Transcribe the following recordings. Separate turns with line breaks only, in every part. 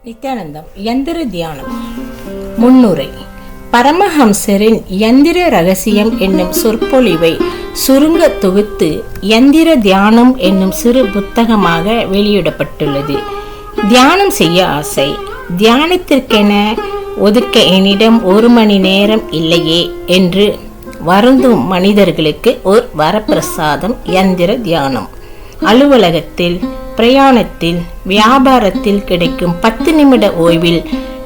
நித்யானந்தம் யந்திர தியானம் முன்னுரை. பரமஹம்சரின் யந்திர ரகசியம் என்னும் சொற்பொழிவை சுருங்க தொகுத்து யந்திர தியானம் என்னும் சிறு புத்தகமாக வெளியிடப்பட்டுள்ளது. தியானம் செய்ய ஆசை, தியானத்திற்கென ஒதுக்க என்னிடம் 1 மணி நேரம் இல்லையே என்று வருந்தும் மனிதர்களுக்கு ஒரு வரப்பிரசாதம் யந்திர தியானம். அலுவலகத்தில், பிரயாணத்தில், வியாபாரத்தில் கிடைக்கும் 10 நிமிட ஓய்வில்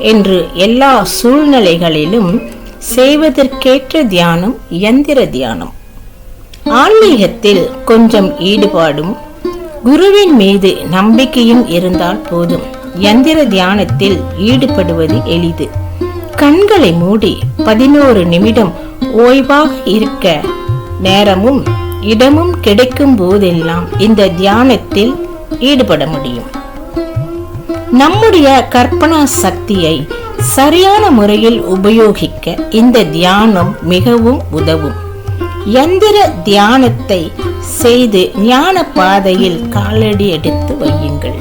என்று எல்லா சூழ்நிலைகளிலும் செய்வதற்கேற்ற தியானம் யந்திர தியானம். ஆன்மீகத்தில் கொஞ்சம் ஈடுபாடும் குருவின் மீது நம்பிக்கையும் இருந்தால் போதும். யந்திர தியானத்தில் ஈடுபடுவது எளிது. கண்களை மூடி 11 நிமிடம் ஓய்வாக இருக்க நேரமும் இடமும் கிடைக்கும் போதெல்லாம் இந்த தியானத்தில் ஈடுபட முடியும். நம்முடைய கற்பனா சக்தியை சரியான முறையில் உபயோகிக்க இந்த தியானம் மிகவும் உதவும். யந்திர தியானத்தை செய்து ஞான பாதையில் காலடி எடுத்து வையுங்கள்.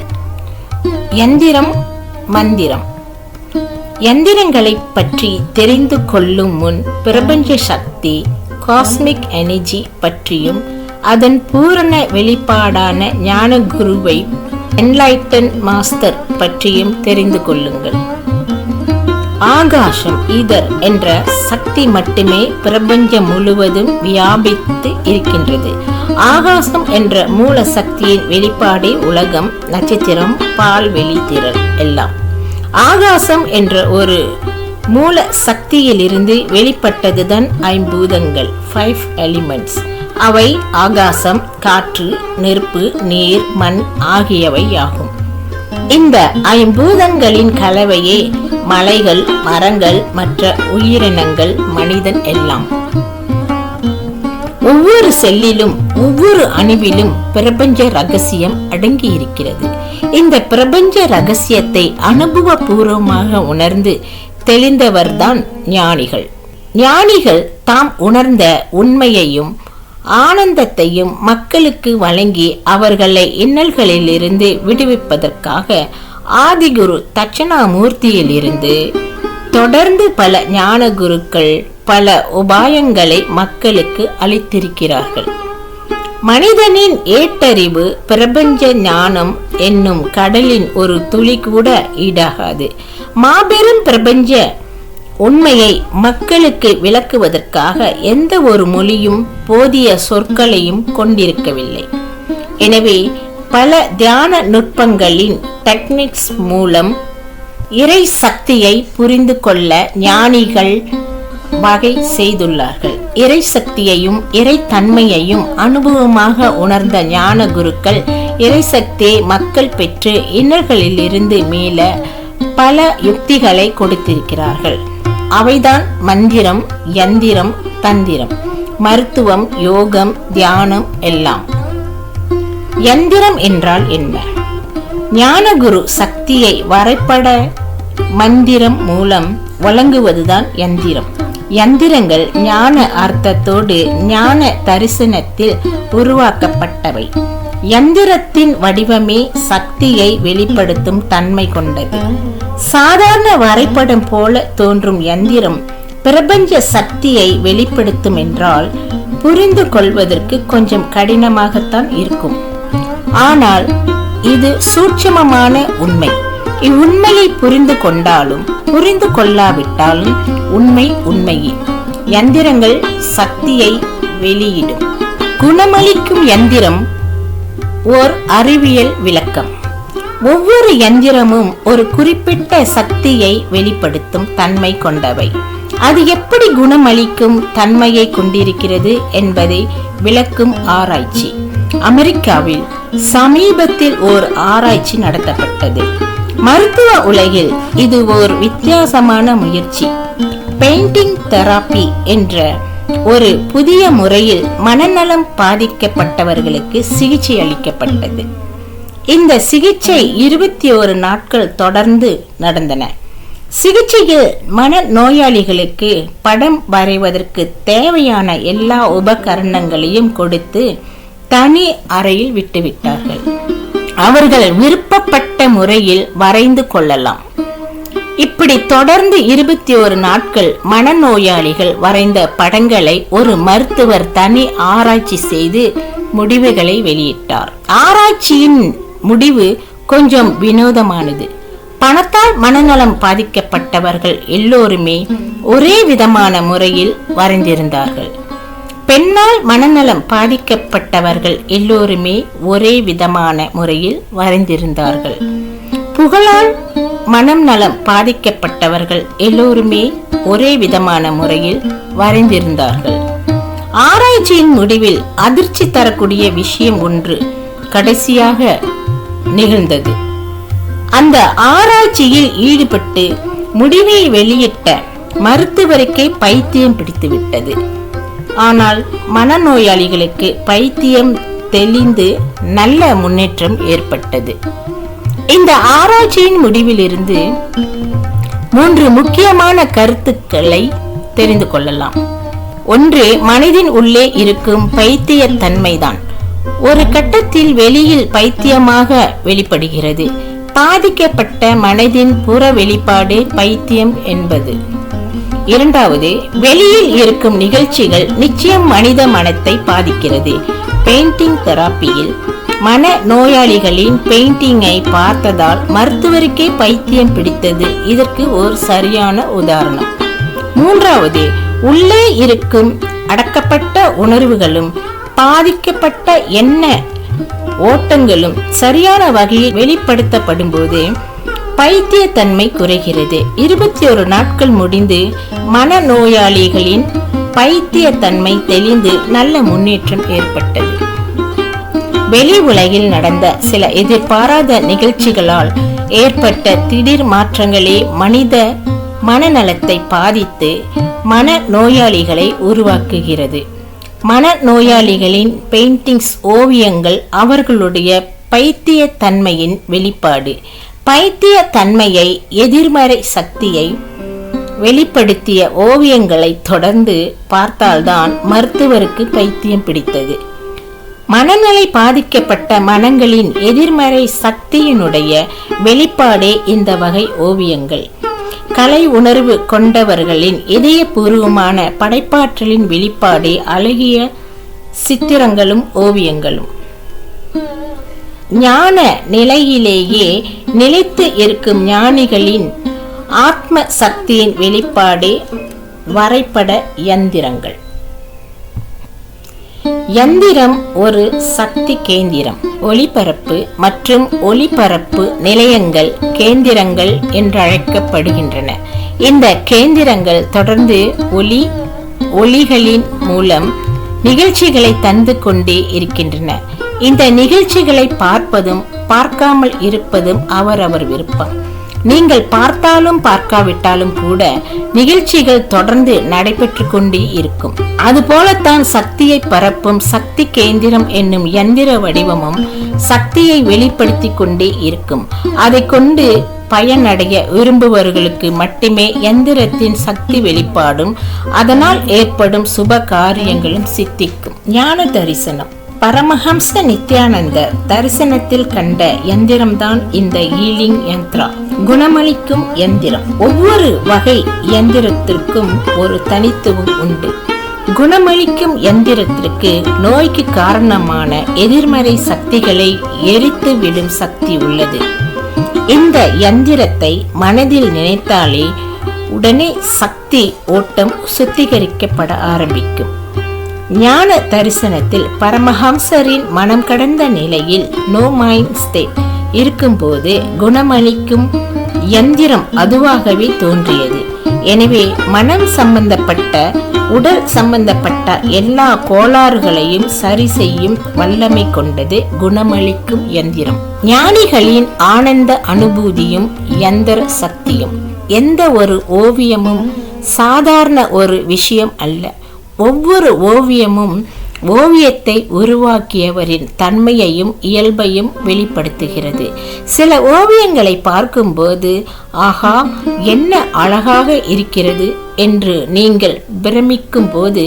யந்திரம், மந்திரம். யந்திரங்களை பற்றி தெரிந்து கொள்ளும் முன் பிரபஞ்ச சக்தி, காஸ்மிக் எனர்ஜி பற்றியும் அதன் பூரண வெளிப்பாடான ஞான குருவை, என்லைட்டன் மாஸ்டர் பற்றியும் தெரிந்து கொள்ளுங்கள். ஆகாசம், ஈதர் என்ற சக்தி மட்டுமே பிரபஞ்சம் முழுவதும் வியாபித்து இருக்கின்றது. ஆகாசம் என்ற மூல சக்தியின் வெளிப்பாடே உலகம், நட்சத்திரம், பால்வெளி திரள் எல்லாம். ஆகாசம் என்ற ஒரு மூல சக்தியிலிருந்து வெளிப்பட்டதுதான் ஐம்பூதங்கள், 5 எலிமெண்ட்ஸ். அவை ஆகாசம், காற்று, நெருப்பு, நீர், மண் ஆகியவை ஆகும். இந்த ஐம்பூதங்களின் கலவையே மலைகள், மரங்கள், மற்ற உயிரினங்கள், மனிதன் எல்லாம். ஒவ்வொரு செல்லிலும் ஒவ்வொரு அணுவிலும் பிரபஞ்ச ரகசியம் அடங்கி இருக்கிறது. இந்த பிரபஞ்ச ரகசியத்தை அனுபவபூர்வமாக உணர்ந்து தெளிந்தவர்தான் ஞானிகள். ஞானிகள் தாம் உணர்ந்த உண்மையையும் ஆனந்தத்தையும் மக்களுக்கு வழங்கி அவர்களை இன்னல்களிலிருந்து விடுவிப்பதற்காக ஆதிகுரு தட்சணாமூர்த்தியிலிருந்து தொடர்ந்து பல ஞான குருக்கள் பல உபாயங்களை மக்களுக்கு அளித்திருக்கிறார்கள். மனிதனின் ஏட்டறிவு பிரபஞ்ச ஞானம் என்னும் கடலின் ஒரு துளி கூட ஈடாகாது. மாபெரும் பிரபஞ்ச உண்மையை மக்களுக்கு விளக்குவதற்காக எந்த ஒரு மொழியும் போதிய சொற்களையும் கொண்டிருக்கவில்லை. எனவே பல தியான நுட்பங்களின் டெக்னிக்ஸ் மூலம் இறை சக்தியை புரிந்து கொள்ள ஞானிகள் வகை செய்துள்ளார்கள். இறை சக்தியையும் இறை தன்மையையும் அனுபவமாக உணர்ந்த ஞான குருக்கள் இறை சக்தியை மக்கள் பெற்று இன்னல்களில் இருந்து மீள பல யுக்திகளை கொடுத்திருக்கிறார்கள். அவைதான் மந்திரம், யந்திரம், தந்திரம், மருத்துவம், யோகம், தியானம் எல்லாம். யந்திரம் என்றால் என்ன? ஞானகுரு சக்தியை வரைபட மந்திரம் மூலம் வழங்குவதுதான் யந்திரம். யந்திரங்கள் ஞான அர்த்தத்தோடு ஞான தரிசனத்தில் உருவாக்கப்பட்டவை. யந்திரத்தின் வடிவமே சக்தியை வெளிப்படுத்தும் தன்மை கொண்டது. சாதாரண வரைபடம் போல தோன்றும் யந்திரம் பிரபஞ்ச சக்தியை வெளிப்படுத்தும் என்றால் புரிந்து கொள்வதற்கு கொஞ்சம் கடினமாகத்தான் இருக்கும். ஆனால் இது சூட்சமமான உண்மை. இவ்வுண்மையை புரிந்து கொண்டாலும் புரிந்து கொள்ளாவிட்டாலும் உண்மை உண்மையே. யந்திரங்கள் சக்தியை வெளியிடும். குணமளிக்கும் யந்திரம் ஓர் அறிவியல் விளக்கம். ஒவ்வொரு யந்திரமும் ஒரு குறிப்பிட்ட சக்தியை வெளிப்படுத்தும் தன்மை கொண்டவை. அது எப்படி குணமளிக்கும் தன்மையை கொண்டிருக்கிறது என்பதை விளக்கும் ஆராய்ச்சி. அமெரிக்காவில் சமீபத்தில் ஓர் ஆராய்ச்சி நடத்தப்பட்டது. மருத்துவ உலகில் இது ஓர் வித்தியாசமான முயற்சி. பெயிண்டிங் தெரப்பி என்ற ஒரு புதிய முறையில் மனநலம் பாதிக்கப்பட்டவர்களுக்கு சிகிச்சை அளிக்கப்பட்டது. இந்த சிகிச்சை 21 நாட்கள் தொடர்ந்து நடந்தன. சிகிச்சையில் மன நோயாளிகளுக்கு படம் வரைவதற்கு தேவையான எல்லா உபகரணங்களையும் கொடுத்து தனி அறையில் விட்டுவிட்டார்கள். அவர்கள் விருப்பப்பட்ட முறையில் வரைந்து கொள்ளலாம். இப்படி தொடர்ந்து 21 நாட்கள் மனநோயாளிகள் வரைந்த படங்களை ஒரு மருத்துவர் தனி ஆராய்ச்சி செய்து முடிவுகளை வெளியிட்டார். ஆராய்ச்சியின் முடிவு கொஞ்சம் வினோதமானது. பணத்தால் மனநலம் பாதிக்கப்பட்டவர்கள் எல்லோருமே ஒரே விதமான முறையில் வரைந்திருந்தார்கள். பெண்ணால் மனநலம் பாதிக்கப்பட்டவர்கள் எல்லோருமே ஒரே விதமான முறையில் வரைந்திருந்தார்கள். புகழால் மனம் நலம் பாதிக்கப்பட்டவர்கள் எல்லோருமே ஒரே விதமான முறையில் வரைந்திருந்தார்கள். ஆராய்ச்சியின் முடிவில் அதிர்ச்சி தரக்கூடிய விஷயம் ஒன்று கடைசியாக நிகழ்ந்தது. அந்த ஆராய்ச்சியில் ஈடுபட்டு முடிவை வெளியிட்ட மருத்துவருக்கே பைத்தியம் பிடித்துவிட்டது. ஆனால் மனநோயாளிகளுக்கு பைத்தியம் தெளிந்து நல்ல முன்னேற்றம் ஏற்பட்டது. இந்த ஆராய்ச்சியின் முடிவிலிருந்து 3 முக்கியமான கருத்துக்களை தெரிந்து கொள்ளலாம். ஒன்று, மனதின் உள்ளே இருக்கும் பைத்திய தன்மைதான் ஒரு கட்டத்தில் வெளியில் பைத்தியமாக வெளிப்படுகிறது. பாதிக்கப்பட்ட மனதின் புற வெளிப்பாடு பைத்தியம் என்பது. இரண்டாவது, வெளியில் இருக்கும் நிகழ்ச்சிகள் நிச்சயம் மனித மனத்தை பாதிக்கிறது. பெயிண்டிங் தெராப்பியில் மன நோயாளிகளின் பெயிண்டிங்கை பார்த்ததால் மருத்துவருக்கே பைத்தியம் பிடித்தது இதற்கு ஒரு சரியான உதாரணம். மூன்றாவது, உள்ளே இருக்கும் அடக்கப்பட்ட உணர்வுகளும் பாதிக்கப்பட்ட எண்ண ஓட்டங்களும் சரியான வகையில் வெளிப்படுத்தப்படும் போது பைத்தியத்தன்மை குறைகிறது. 21 நாட்கள் முடிந்து மனநோயாளிகளின் பைத்தியத்தன்மை தெளிந்து நல்ல முன்னேற்றம் ஏற்பட்டது. வெளி உலகில் நடந்த சில எதிர்பாராத நிகழ்ச்சிகளால் ஏற்பட்ட திடீர் மாற்றங்களே மனித மனநலத்தை பாதித்து மனநோயாளிகளை உருவாக்குகிறது. மனநோயாளிகளின் பெயிண்டிங்ஸ் ஓவியங்கள் அவர்களுடைய பைத்தியத்தன்மையின் வெளிப்பாடு. பைத்திய தன்மையை எதிர்மறை சக்தியை வெளிப்படுத்திய ஓவியங்களை தொடர்ந்து பார்த்தால்தான் மருத்துவருக்கு பைத்தியம் பிடித்தது. மனநிலை பாதிக்கப்பட்ட மனங்களின் எதிர்மறை சக்தியினுடைய வெளிப்பாடே இந்த வகை ஓவியங்கள். கலை உணர்வு கொண்டவர்களின் இதயபூர்வமான படைப்பாற்றலின் வெளிப்பாடே அழகிய சித்திரங்களும் ஓவியங்களும். ஞான நிலையிலேயே நிலைத்து இருக்கும் ஞானிகளின் ஆத்ம சக்தியின் வெளிப்பாடே வரைபட யந்திரங்கள். யந்திரம் ஒரு சக்தி கேந்திரம். ஒளிபரப்பு மற்றும் ஒளிபரப்பு நிலையங்கள் கேந்திரங்கள் என்றழைக்கப்படுகின்றன. இந்த கேந்திரங்கள் தொடர்ந்து ஒளிகளின் மூலம் நிகழ்ச்சிகளை தந்து கொண்டே இருக்கின்றன. இந்த நிகழ்ச்சிகளை பார்ப்பதும் பார்க்காமல் இருப்பதும் அவரவர் விருப்பம். நீங்கள் பார்த்தாலும் பார்க்காவிட்டாலும் கூட நிகழ்ச்சிகள் தொடர்ந்து நடைபெற்று கொண்டே இருக்கும். அதுபோலத்தான் சக்தியை பரப்பும் சக்தி கேந்திரம் என்னும் யந்திர வடிவமும் சக்தியை வெளிப்படுத்தி கொண்டே இருக்கும். அதை கொண்டு பயனடைய விரும்புபவர்களுக்கு மட்டுமே யந்திரத்தின் சக்தி வெளிப்பாடும் அதனால் ஏற்படும் சுப காரியங்களும் சித்திக்கும். ஞான தரிசனம். பரமஹம்ச நித்யானந்தர் தரிசனத்தில் கண்ட யந்திரம்தான் இந்த ஹீலிங் யந்திரா, குணமளிக்கும் யந்திரம். ஒவ்வொரு வகை யந்திரத்திற்கும் ஒரு தனித்துவம் உண்டு. குணமளிக்கும் யந்திரத்திற்கு நோய்க்கு காரணமான எதிர்மறை சக்திகளை எரித்து விடும் சக்தி உள்ளது. இந்த யந்திரத்தை மனதில் நினைத்தாலே உடனே சக்தி ஓட்டம் சுத்திகரிக்கப்பட ஆரம்பிக்கும். ஞான தரிசனத்தில் பரமஹம்சரின் மனம் கடந்த நிலையில் நோ மைண்ட் ஸ்டேட் இருக்கும்போது குணமளிக்கும் யந்திரம் அதுவாகவே தோன்றியது. எனவே மனம் சம்பந்தப்பட்ட உடல் சம்பந்தப்பட்ட எல்லா கோளாறுகளையும் சரி செய்யும் வல்லமை கொண்டது குணமளிக்கும் யந்திரம். ஞானிகளின் ஆனந்த அனுபூதியும் யந்திர சக்தியும். எந்த ஒரு ஓவியமும் சாதாரண ஒரு விஷயம் அல்ல. ஒவ்வொரு ஓவியமும் ஓவியத்தை உருவாக்கியவரின் தன்மையையும் இயல்பையும் வெளிப்படுத்துகிறது. சில ஓவியங்களை பார்க்கும்போது ஆஹா என்ன அழகாக இருக்கிறது என்று நீங்கள் பிரமிக்கும் போது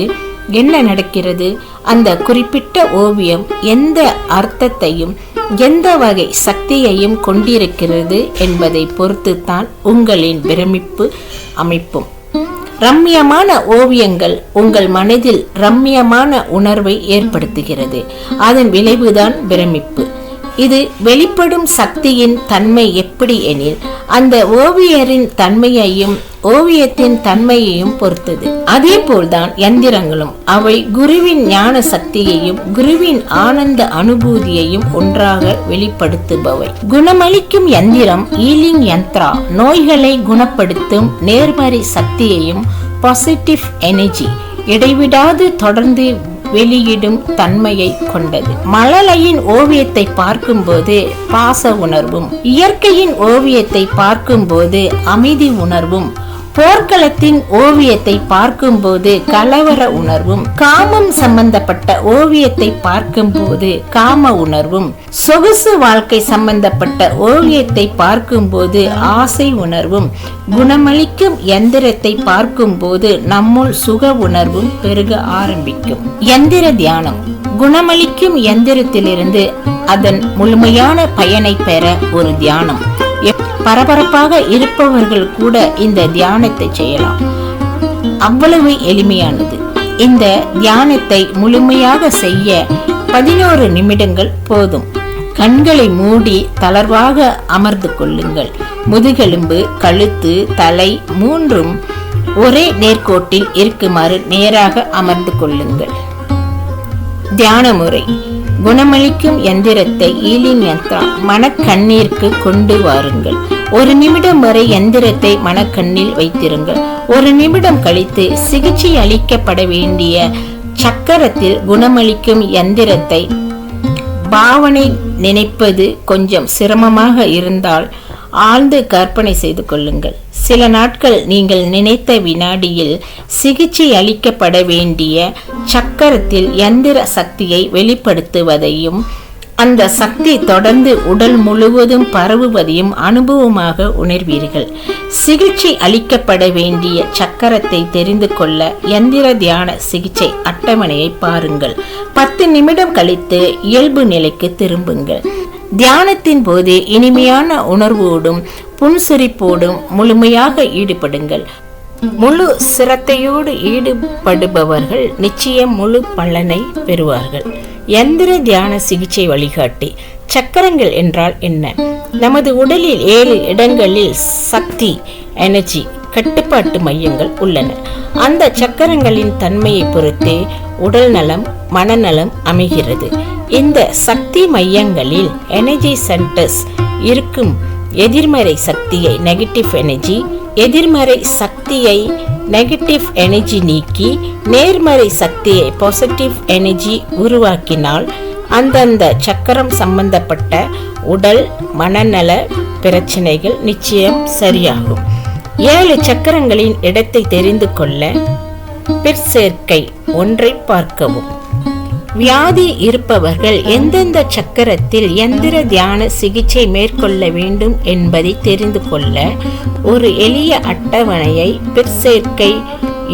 என்ன நடக்கிறது? அந்த குறிப்பிட்ட ஓவியம் எந்த அர்த்தத்தையும் எந்த வகை சக்தியையும் கொண்டிருக்கிறது என்பதை பொறுத்துத்தான் உங்களின் பிரமிப்பு அமைப்பும். ரம்மியமான ஓவியங்கள் உங்கள் மனதில் ரம்மியமான உணர்வை ஏற்படுத்துகிறது. அதன் விளைவுதான் பிரமிப்பு. இது வெளிப்படும் சக்தியின் தன்மை எப்படி எனில் அந்த ஓவியரின் தன்மையையும் ஓவியத்தின் தன்மையையும் பொறுத்தது. அதே போல்தான் எந்திரங்களும். அவை குருவின் ஞான சக்தியையும் குருவின் ஆனந்த அனுபூதியையும் ஒன்றாக வெளிப்படுத்துபவை. குணமளிக்கும் எந்திரம் ஈலிங் யந்த்ரா நோய்களை குணப்படுத்தும் நேர்மறை சக்தியையும் பாசிட்டிவ் எனர்ஜி இடைவிடாது தொடர்ந்து வெளியிடும் தன்மையை கொண்டது. மழலையின் ஓவியத்தை பார்க்கும்போது பாச உணர்வும், இயற்கையின் ஓவியத்தை பார்க்கும்போது அமைதி உணர்வும், போர்க்களத்தின் ஓவியத்தை பார்க்கும்போது கலவர உணர்வும், காமம் சம்பந்தப்பட்ட ஓவியத்தை பார்க்கும்போது காம உணர்வும், சொகுசு வாழ்க்கை சம்பந்தப்பட்ட ஓவியத்தை பார்க்கும்போது ஆசை உணர்வும், குணமளிக்கும் எந்திரத்தை பார்க்கும்போது நம்முள் சுக உணர்வும் பெருக ஆரம்பிக்கும். எந்திர தியானம் குணமளிக்கும் எந்திரத்திலிருந்து அதன் முழுமையான பயனை பெற ஒரு தியானம். பரபரப்பாக இருப்பவர்கள் கூட இந்த தியானத்தை செய்யலாம். அவ்வளவு எளிமையானது. இந்த தியானத்தை முழுமையாக செய்ய 11 நிமிடங்கள் போதும். கண்களை மூடி தளர்வாக அமர்ந்து கொள்ளுங்கள். முதுகெலும்பு, கழுத்து, தலை மூன்றும் ஒரே நேர்கோட்டில் இருக்குமாறு நேராக அமர்ந்து கொள்ளுங்கள். தியான முறை. குணமளிக்கும் எந்திரத்தை ஈலிங் யந்த்ரா மனக்கண்ணீருக்கு கொண்டு வாருங்கள். 1 நிமிடம் வரை எந்திரத்தை மனக்கண்ணில் வைத்திருங்கள். 1 நிமிடம் கழித்து சிகிச்சை அளிக்கப்பட வேண்டிய சக்கரத்தில் குணமளிக்கும் எந்திரத்தை பாவனை நினைப்பது கொஞ்சம் சிரமமாக இருந்தால் ஆழ்ந்து கற்பனை செய்து கொள்ளுங்கள். சில நாட்கள் நீங்கள் நினைத்த வினாடியில் சிகிச்சை அளிக்கப்பட வேண்டிய சக்கரத்தில் எந்திர சக்தியை வெளிப்படுத்துவதையும் அந்த சக்தி தொடர்ந்து உடல் முழுவதும் பரவுவதையும் அனுபவமாக உணர்வீர்கள். சிகிச்சை அளிக்கப்பட வேண்டிய சக்கரத்தை தெரிந்து கொள்ள எந்திர தியான சிகிச்சை அட்டவணையை பாருங்கள். 10 நிமிடம் கழித்து இயல்பு நிலைக்கு திரும்புங்கள். தியானத்தின் போது இனிமையான உணர்வோடும் புன்சிரிப்போடும் முழுமையாக ஈடுபடுங்கள். முழு சிரத்தையோடு ஈடுபடுபவர்கள் நிச்சயம் முழு பலனை பெறுவார்கள். எந்திர தியான சிகிச்சை வழிகாட்டி. சக்கரங்கள் என்றால் என்ன? நமது உடலில் 7 இடங்களில் சக்தி எனர்ஜி கட்டுப்பாட்டு மையங்கள் உள்ளன. அந்த சக்கரங்களின் தன்மையை பொறுத்தே உடல் நலம் மனநலம் அமைகிறது. இந்த சக்தி மையங்களில் எனர்ஜி சென்டர்ஸ் இருக்கும். எதிர்மறை சக்தியை நெகட்டிவ் எனர்ஜி, எதிர்மறை சக்தியை நெகட்டிவ் எனர்ஜி நீக்கி நேர்மறை சக்தியை பாசிட்டிவ் எனர்ஜி உருவாக்கினால் அந்தந்த சக்கரம் சம்பந்தப்பட்ட உடல் மனநல பிரச்சனைகள் நிச்சயம் சரியாகும். 7 சக்கரங்களின் இடத்தை தெரிந்து கொள்ள பிற்சேர்க்கை 1 பார்க்கவும். வியாதி இருப்பவர்கள் எந்தெந்த சக்கரத்தில் எந்திர தியான சிகிச்சை மேற்கொள்ள வேண்டும் என்பதை தெரிந்து கொள்ள ஒரு எளிய அட்டவணையை பிற்சேர்க்கை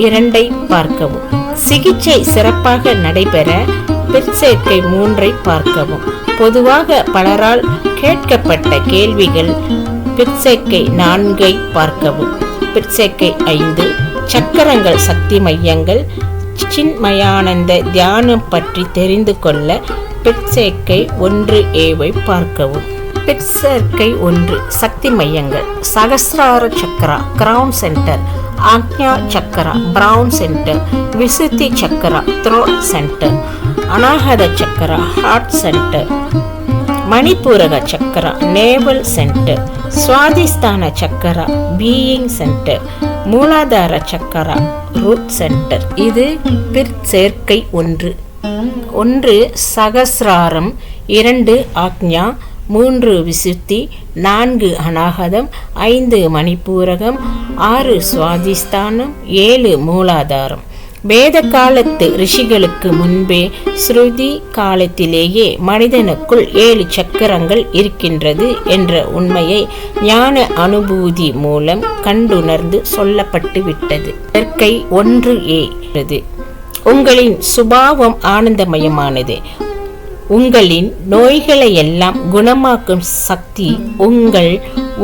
2 பார்க்கவும். சிகிச்சை சிறப்பாக நடைபெற பிற்சேர்க்கை 3 பார்க்கவும். பொதுவாக பலரால் கேட்கப்பட்ட கேள்விகள் பிற்சேர்க்கை 4 பார்க்கவும். பிற்சேர்க்கை 5 சக்கரங்கள் சக்தி மையங்கள் சின்மயானந்த தியானம் பற்றி தெரிந்து கொள்ள பிற்சேர்க்கை 1A பார்க்கவும். பிற்சேர்க்கை 1 சக்தி மையங்கள். சகஸ்ரார சக்கரா கிரவுன் சென்டர், ஆக்ஞா சக்கரா பிரவுன் சென்டர், விசுத்தி சக்கரா த்ரோட் சென்டர், அநாகத சக்கரா ஹார்ட் சென்டர், மணிப்பூரக சக்கரா நேவல் சென்டர், சுவாதிஸ்தான சக்கரா பீயிங் சென்டர், மூலாதார சக்கரா ரூட் சென்டர். இது பிற்சேர்க்கை 1 சகஸ்ராரம், 2 ஆக்ஞா, 3 விசுத்தி, 4 அநாகதம், 5 மணிப்பூரகம், 6 சுவாதிஸ்தானம், 7 மூலாதாரம். வேத காலத்து ரிஷிகளுக்கு முன்பே ஸ்ருதி காலத்திலேயே மனிதனுக்குள் 7 சக்கரங்கள் இருக்கின்றது என்ற உண்மையை ஞான அனுபூதி மூலம் கண்டுணர்ந்து சொல்லப்பட்டு விட்டது. பிற்சேர்க்கை 1A உங்களின் சுபாவம் ஆனந்தமயமானது. உங்களின் நோய்களை எல்லாம் குணமாக்கும் சக்தி உங்கள்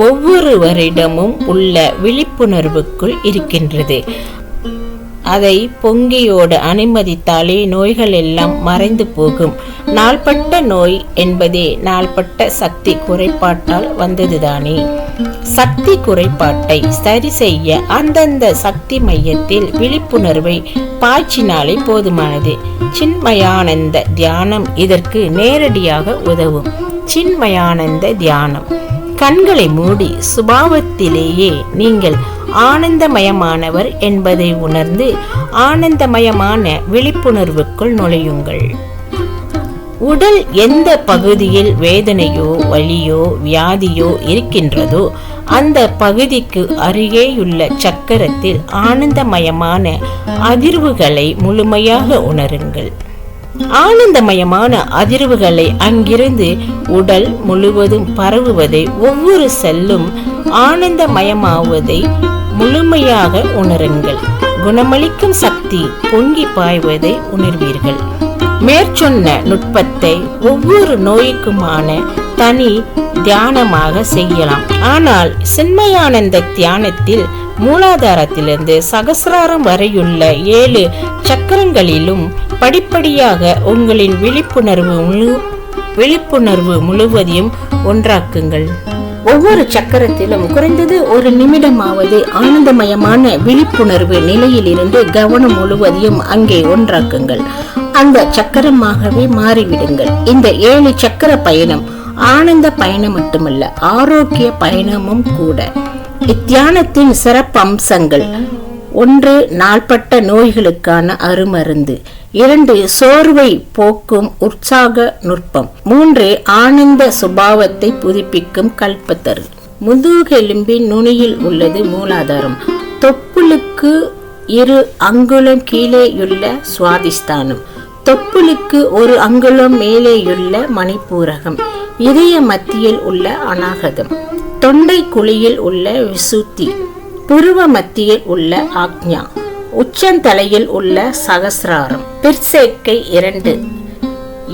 ஒவ்வொருவரிடமும் உள்ள விழிப்புணர்வுக்குள் இருக்கின்றது. அதை பொங்கியோடு அனுமதித்தாலே நோய்கள் எல்லாம் மறைந்து போகும். நாள்பட்ட நோய் என்பதே நாள்பட்ட சக்தி குறைபாட்டால் வந்ததுதானே. சக்தி குறைபாட்டை சரி செய்ய அந்தந்த சக்தி மையத்தில் விழிப்புணர்வை பாய்ச்சினாலே போதுமானது. சின்மயானந்த தியானம் இதற்கு நேரடியாக உதவும். சின்மயானந்த தியானம். கண்களை மூடி சுபாவத்திலேயே நீங்கள் ஆனந்தமயமானவர் என்பதை உணர்ந்து ஆனந்தமயமான விழிப்புணர்வுக்குள் நுழையுங்கள். உடல் எந்த பகுதியில் வேதனையோ வலியோ வியாதியோ இருக்கின்றதோ அந்த பகுதிக்கு அருகேயுள்ள சக்கரத்தில் ஆனந்தமயமான அதிர்வுகளை முழுமையாக உணருங்கள். ஆனந்தமயமான அதிர்வுகளை அங்கிருந்து உடல் முழுவதும் பரவுவதை, ஒவ்வொரு செல்லும் ஆனந்தமயமாவதை முழுமையாக உணருங்கள். குணமளிக்கும் சக்தி பொங்கி பாய்வதை உணர்வீர்கள். மேற்சொன்ன நுட்பத்தை ஒவ்வொரு நோய்க்குமான தனி தியானமாக செய்யலாம். ஆனால் சின்மயானந்த தியானத்தில் மூலாதாரத்திலிருந்து சகசிராரம் வரையுள்ள 7 சக்கரங்களிலும் படிப்படியாக உங்களின் விழிப்புணர்வு முழுவதையும் ஒன்றாக்குங்கள். ஒவ்வொரு சக்கரத்திலும் குறைந்தது 1 நிமிடமாவது ஆனந்தமயமான விழிப்புணர்வு நிலையிலிருந்து கவனம் முழுவதையும் அங்கே ஒன்றாக்குங்கள். அந்த சக்கரமாகவே மாறிவிடுங்கள். இந்த 7 சக்கர பயணம் ஆனந்த பயணம் மட்டுமல்ல, ஆரோக்கிய பயணமும் கூட. இத்தியானத்தின் சிறப்பு அம்சங்கள்: 1. நாள்பட்ட நோய்களுக்கான அருமருந்து. 2. சோர்வை போக்கும் உற்சாக நுட்பம். 3. ஆனந்த சுபாவத்தை புதுப்பிக்கும் கல்பத்தரு. முதுகெலும்பின் நுனியில் உள்ளது மூலாதாரம். தொப்புளுக்கு 2 அங்குலம் கீழேயுள்ள சுவாதிஸ்தானம். தொப்புளுக்கு 1 அங்குலம் மேலேயுள்ள மணிப்பூரகம். இதய மத்தியில் உள்ள அநாகதம். தொண்டை குழியில் உள்ள விசுத்தி. புருவ மத்தியில் உள்ள ஆக்ஞா. உச்சந்தலையில் உள்ள சகசிராரம். பிற்சேர்க்கை 2.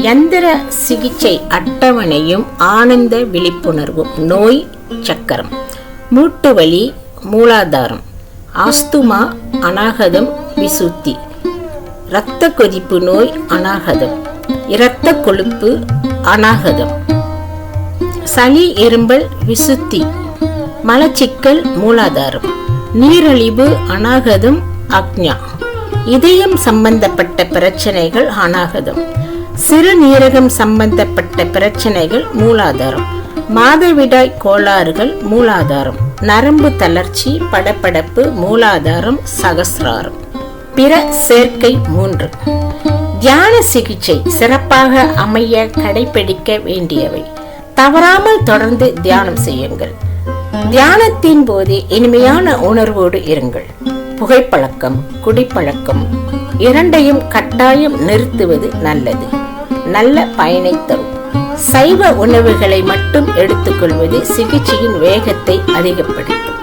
யந்திர சிகிச்சை அட்டவணையும் ஆனந்த விழிப்புணர்வும். நோய் சக்கரம். மூட்டுவலி மூலாதாரம். ஆஸ்துமா அநாகதம் விசுத்தி. இரத்த கொதிப்பு நோய் அநாகதம். இரத்த கொழுப்பு அநாகதம். சளி எறும்பல் விசுத்தி. மலச்சிக்கல் மூலாதாரம். நீரிழிவு அநாகதம் ஆக்ஞா. இதயம் சம்பந்தப்பட்ட பிரச்சனைகள் அநாகதம். சிறுநீரகம் சம்பந்தப்பட்ட பிரச்சனைகள் மூலாதாரம். மாதவிடாய் கோளாறுகள் மூலாதாரம். நரம்பு தளர்ச்சி படபடப்பு மூலாதாரம் சகசிராரம். பிற சேர்க்கை 3. தியான சிகிச்சை சிறப்பாக அமைய கடைபிடிக்க வேண்டியவை: தவறாமல் தொடர்ந்து தியானம் செய்யுங்கள். தியானத்தின் போது இனிமையான உணர்வோடு இருங்கள். புகைப்பழக்கம், குடிப்பழக்கம் இரண்டையும் கட்டாயம் நிறுத்துவது நல்லது. நல்ல பயனை தரும். சைவ உணவுகளை மட்டும் எடுத்துக்கொள்வது சிகிச்சையின் வேகத்தை அதிகப்படுத்தும்.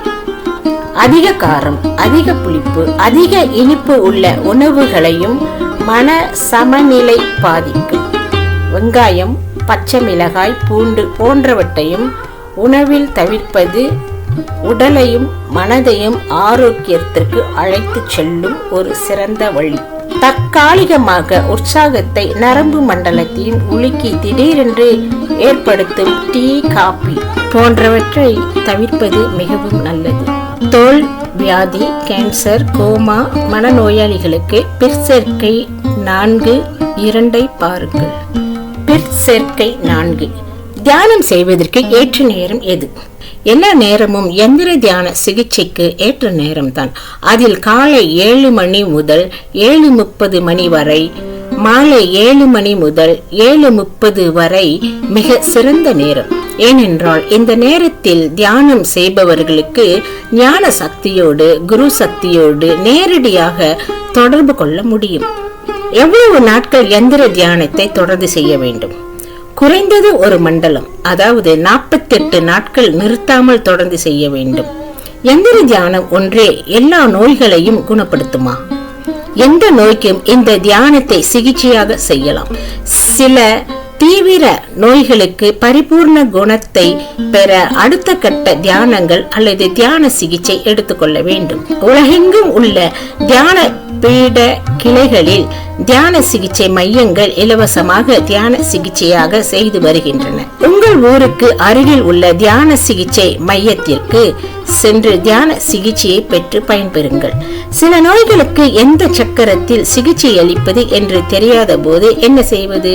அதிக காரம், அதிக புளிப்பு, அதிக இனிப்பு உள்ள உணவுகளையும் மன சமநிலை பாதிக்கும். வெங்காயம், பச்சை மிளகாய், பூண்டு போன்றவற்றையும் உணவில் தவிர்ப்பது உடலையும் மனதையும் ஆரோக்கியத்திற்கு அழைத்து செல்லும் ஒரு சிறந்த வழி. தற்காலிகமாக உற்சாகத்தை, நரம்பு மண்டலத்தையும் உலுக்கி திடீரென்று ஏற்படுத்தும் டீ, காபி போன்றவற்றை தவிர்ப்பது மிகவும் நல்லது. தோல் வியாதி, கேன்சர், கோமா மனநோயாளிகளுக்கு பிற்சேர்க்கை 4 பாருங்கள். பிற்சேர்க்கை 4. தியானம் செய்வதற்கு ஏற்ற நேரம் எது? எல்லா நேரமும் எந்திர தியான சிகிச்சைக்கு ஏற்ற நேரம்தான். அதில் காலை 7 மணி முதல் 7:30 மணி வரை, மாலை 7 மணி முதல் 7:30 வரை மிக சிறந்த நேரம். ஏனென்றால் இந்த நேரத்தில் தியானம் செய்பவர்களுக்கு ஞான சக்தியோடு, குரு சக்தியோடு நேரடியாக தொடர்பு கொள்ள முடியும். எவ்வளவு நாட்கள் எந்திர தியானத்தை தொடர்ந்து செய்ய வேண்டும்? குறைந்தது 1 மண்டலம், அதாவது 48 நாட்கள் நிறுத்தாமல் தொடர்ந்து செய்ய வேண்டும். எந்திர தியானம் ஒன்றே எல்லா நோய்களையும் குணப்படுத்துமா? எந்த நோய்க்கும் இந்த தியானத்தை சிகிச்சையாக செய்யலாம். சில தீவிர நோய்களுக்கு பரிபூர்ண குணத்தை பெற அடுத்த கட்ட தியானங்கள் அல்லது தியான சிகிச்சை எடுத்துக்கொள்ள வேண்டும். உலகெங்கும் உள்ள தியான பீட கிளைகளில் தியான சிகிச்சை மையங்கள் இலவசமாக தியான சிகிச்சையாக செய்து வருகின்றன. உங்கள் ஊருக்கு அருகில் உள்ள தியான சிகிச்சை மையத்திற்கு சென்று தியான சிகிச்சையை பெற்று பயன்பெறுங்கள். சில நோய்களுக்கு எந்த சக்கரத்தில் சிகிச்சை அளிப்பது என்று தெரியாத போது என்ன செய்வது?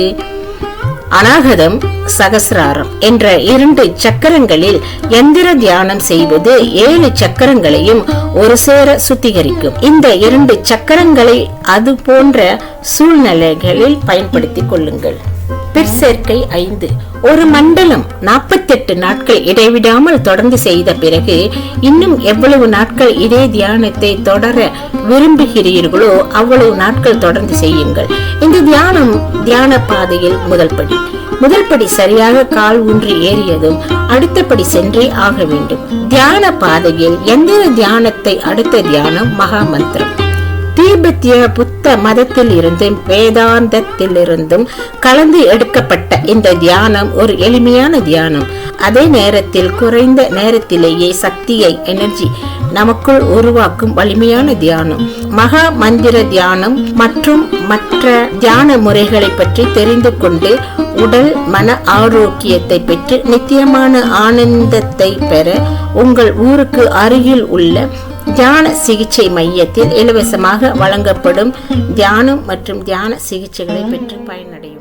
அநாகதம், சகசிராரம் என்ற 2 சக்கரங்களில் எந்திர தியானம் செய்வது 7 சக்கரங்களையும் ஒரு சேர சுத்திகரிக்கும். இந்த 2 சக்கரங்களை அது போன்ற சூழ்நிலைகளில் பயன்படுத்திக் கொள்ளுங்கள். பிற்சேர்க்கை 5. ஒரு மண்டலம் 48 நாட்கள் இடைவிடாமல் தொடர்ந்து செய்த பிறகு இன்னும் எவ்வளவு நாட்கள் இதே தியானத்தை தொடர விரும்புகிறீர்களோ அவ்வளவு நாட்கள் தொடர்ந்து செய்யுங்கள். இந்த தியான பாதையில் முதல் படி சரியாக கால் ஊன்றி ஏறியதும் அடுத்த படி சென்றே ஆக வேண்டும். தியான பாதையில் எந்திர தியானத்தை அடுத்த தியானம் மகா மந்திரம். தீபெத்திய புத்த மதத்தில் இருந்தும் வேதாந்தத்தில் இருந்தும் கலந்து எடுக்கப்பட்ட இந்த தியானம் ஒரு எளிமையான தியானம். அதே நேரத்தில் குறைந்த நேரத்திலேயே சக்தியை எனர்ஜி நமக்குள் உருவாக்கும் வலிமையான தியானம். மகா மந்திர தியானம் மற்றும் மற்ற தியான முறைகளை பற்றி தெரிந்து கொண்டு உடல் மன ஆரோக்கியத்தை பெற்று நித்தியமான ஆனந்தத்தை பெற உங்கள் ஊருக்கு அருகில் உள்ள தியான சிகிச்சை மையத்தில் இலவசமாக வழங்கப்படும் தியானம் மற்றும் தியான சிகிச்சைகளை பெற்று பயனடையும்.